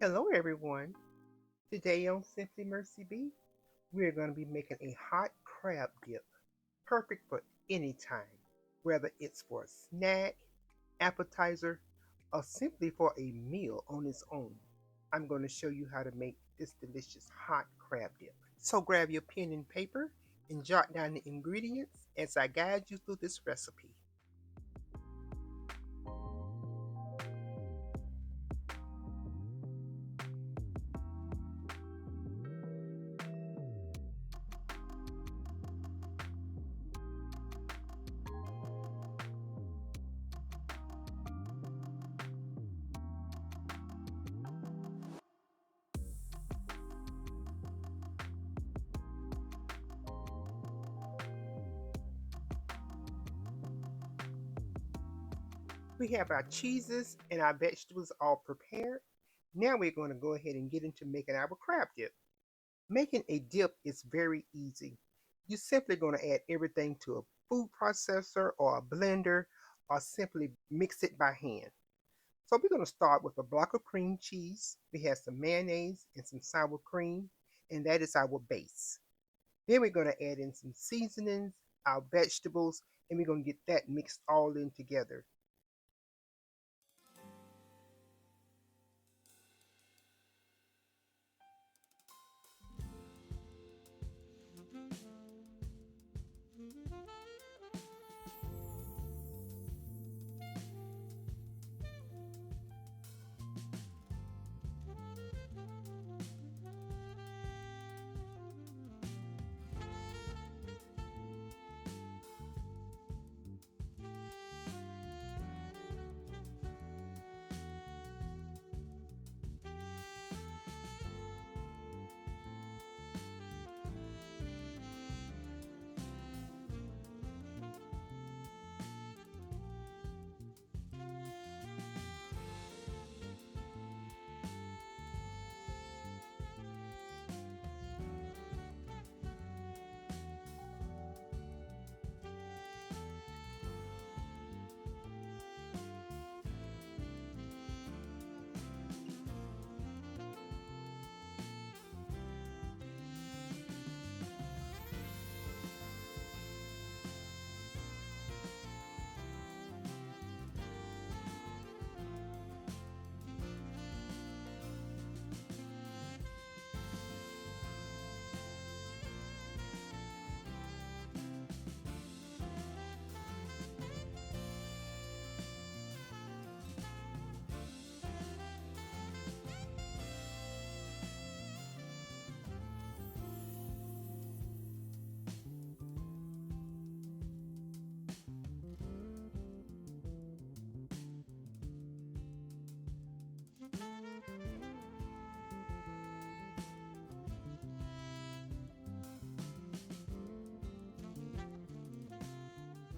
Hello everyone. Today on Simply Mercy B, we're going to be making a hot crab dip, perfect for any time, whether it's for a snack, appetizer, or simply for a meal on its own. I'm going to show you how to make this delicious hot crab dip. So grab your pen and paper and jot down the ingredients as I guide you through this recipe. We have our cheeses and our vegetables all prepared. Now we're going to go ahead and get into making our crab dip. Making a dip is very easy. You're simply going to add everything to a food processor or a blender or simply mix it by hand. So we're going to start with a block of cream cheese. We have some mayonnaise and some sour cream, and that is our base. Then we're going to add in some seasonings, our vegetables, and we're going to get that mixed all in together.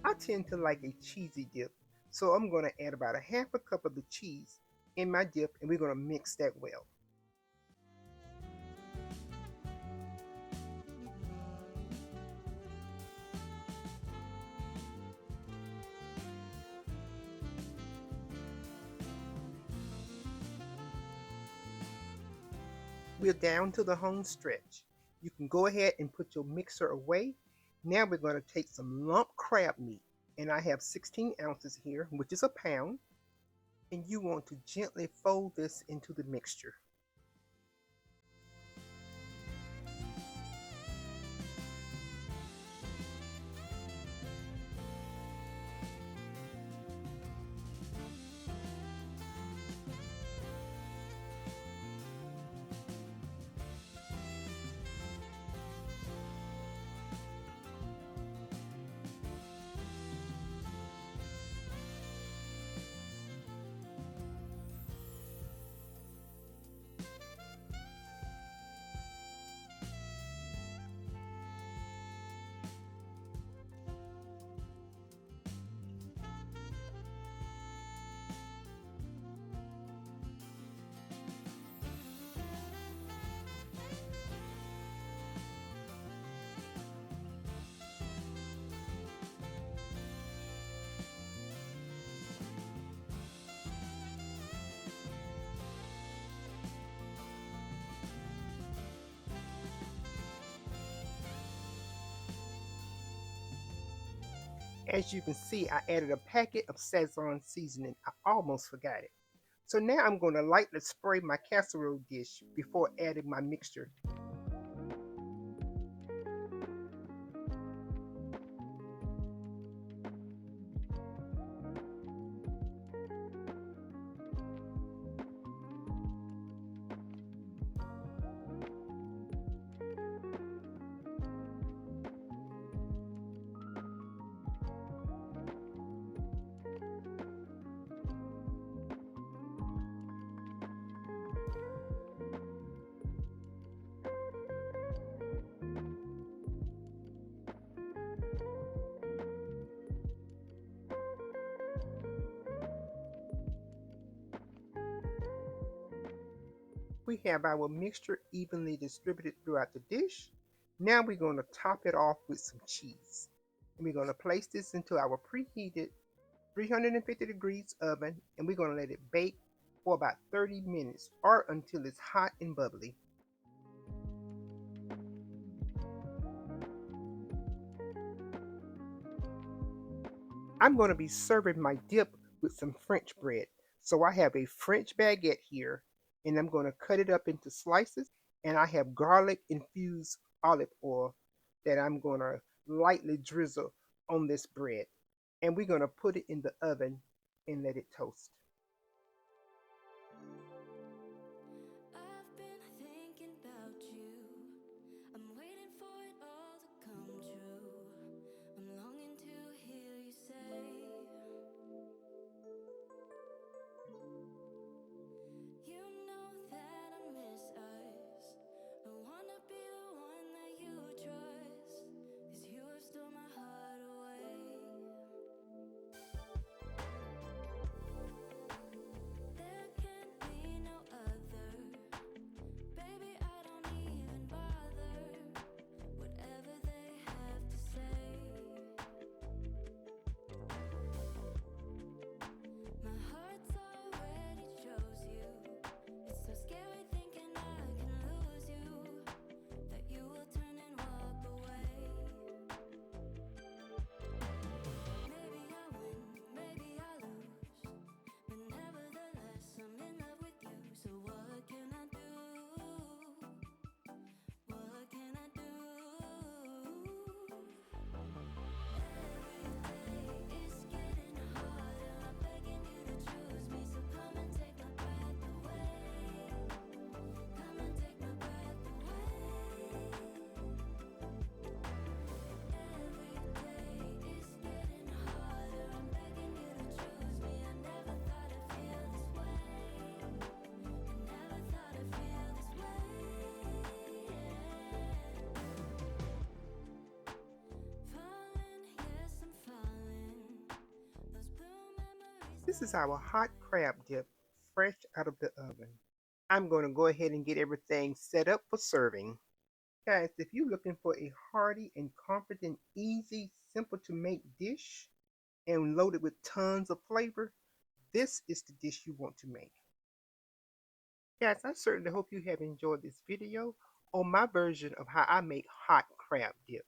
I tend to like a cheesy dip, so I'm going to add about a half a cup of the cheese in my dip and we're going to mix that well. We're down to the home stretch. You can go ahead and put your mixer away. Now we're going to take some lump crab meat, and I have 16 ounces here, which is a pound, and you want to gently fold this into the mixture. As you can see, I added a packet of Szechuan seasoning. I almost forgot it. So now I'm going to lightly spray my casserole dish before adding my mixture. We have our mixture evenly distributed throughout the dish. Now we're going to top it off with some cheese. And we're going to place this into our preheated 350 degrees oven, and we're going to let it bake for about 30 minutes or until it's hot and bubbly. I'm going to be serving my dip with some French bread. So I have a French baguette here, and I'm going to cut it up into slices, and I have garlic infused olive oil that I'm going to lightly drizzle on this bread. And we're going to put it in the oven and let it toast. I've been thinking about you. I'm waiting for it all to come true. I'm longing to hear you say, you know that I miss us. I wanna be the one that you trust. 'Cause you have stole my heart away. There can be no other. Baby, I don't even bother. Whatever they have to say. My heart's already chose you. It's so scary thinking I can lose you. That you will turn and walk away. Maybe I win, maybe I lose. But nevertheless, I'm in love with you. So what can I do? What can I do? Every day is getting harder. I'm begging you to choose me. So come and take my breath away. Come and take my breath away. Every day is getting harder. I'm begging you to choose me. I never thought I'd feel this way. I never thought I'd feel this way. Falling, yes, I'm falling. Those blue memories This that is our hot crab dip, fresh out of the oven. I'm going to go ahead and get everything set up for serving. Guys, if you're looking for a hearty and confident, easy, simple to make dish and loaded with tons of flavor, this is the dish you want to make. Guys, I certainly hope you have enjoyed this video on my version of how I make hot crab dip.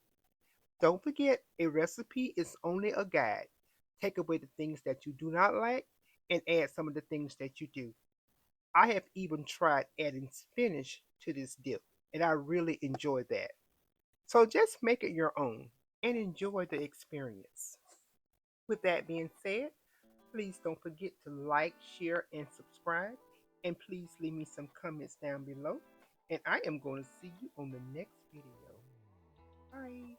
Don't forget, a recipe is only a guide. Take away the things that you do not like and add some of the things that you do. I have even tried adding spinach to this dip, and I really enjoy that. So just make it your own and enjoy the experience. With that being said, please don't forget to like, share, and subscribe. And please leave me some comments down below. And I am going to see you on the next video. Bye.